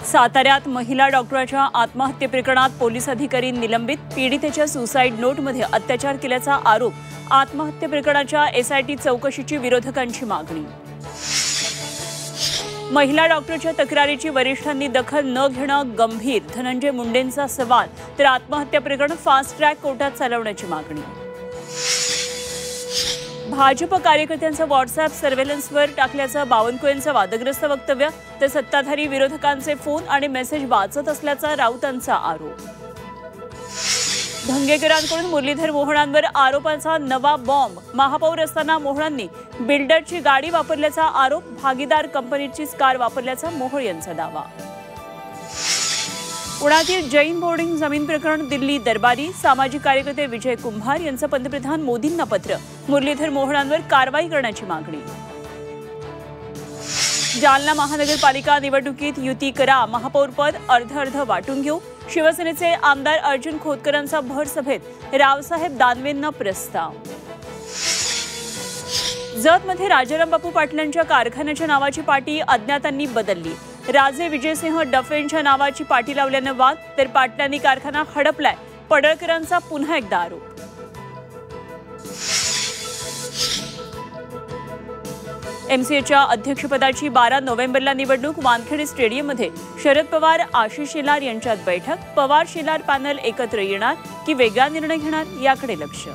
साताऱ्यात महिला डॉक्टराच्या आत्महत्ये प्रकरणात पोलीस अधिकारी निलंबित, पीडितेच्या सुसाईड नोटमध्ये अत्याचार केल्याचा आरोप, आत्महत्ये प्रकरणाच्या एसआयटी चौकशीची विरोधकांची मागणी। महिला डॉक्टरच्या तक्रारीची वरिष्ठांनी दखल न घेणं गंभीर, धनंजय मुंडेंचा सवाल, तर आत्महत्या प्रकरण फास्ट ट्रॅक कोर्टात चालवण्याची मागणी। भाजप कार्यकर्त्यांचं व्हॉट्सअॅप सर्व्हेलन्सवर टाकल्याचं बावनकुळेंचं वादग्रस्त वक्तव्य, तर सत्ताधारी विरोधकांचे फोन आणि मेसेज वाचत असल्याचा राऊतांचा आरोप। धंगेकरांकडून मुरलीधर मोहळांवर आरोपांचा नवा बॉम्ब, महापौर असताना मोहळांनी बिल्डरची गाडी वापरल्याचा आरोप, भागीदार कंपनीचीच कार वापरल्याचा मोहोळ यांचा दावा। पुण्यातील जैन बोर्डिंग जमीन प्रकरण दिल्ली दरबारी, सामाजिक कार्यकर्ते विजय कुंभार यांचं पंतप्रधान मोदींना पत्र, मुरलीधर मोहळांवर कारवाई करण्याची मागणी। जालना महानगरपालिका निवडणुकीत युती करा, महापौरपद अर्ध वाटून घेऊ, शिवसेनेचे आमदार अर्जुन खोतकरांचा भर सभेत रावसाहेब दानवेंना प्रस्ताव। जतमध्ये राजाराम बापू पाटलांच्या कारखान्याच्या नावाची पाटी अज्ञातांनी बदलली, राजे विजयसिंह डफेंच्या नावाची पाटी लावल्यानं वाद, तर पाटलांनी कारखाना हडपलाय, पडळकरांचा पुन्हा एकदा आरोप। एमसीएच्या अध्यक्षपदाची 12 नोव्हेंबरला निवडणूक, वानखेडे स्टेडियममध्ये शरद पवार आशिष शेलार यांच्यात बैठक, पवार शेलार पॅनल एकत्र येणार की वेगळा निर्णय घेणार याकडे लक्ष।